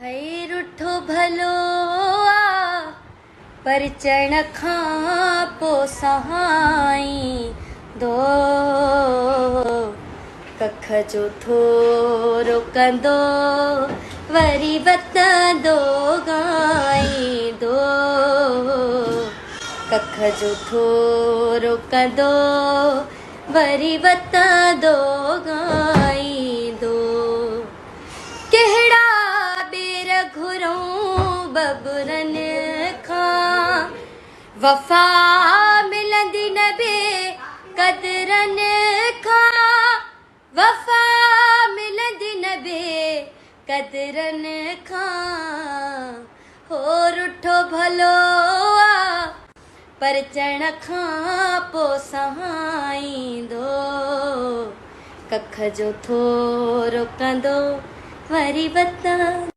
हई रुठो भलो आ परचण खां पो सहाई दो कख जो थोरो कंदो वरी वतंदो गाई दो कख जो थोरो कंदो वरी वतंदो गाई दो कहिड़ा बेर घुरूं बबरन खां वफ़ा मिलंदी न बे कदरन खां वफ़ा मिलंदी न बे कदरन खां हो रुठो भलो आ परचण खां पो सहाईंदो कख जो थोरो कंदो वरी वता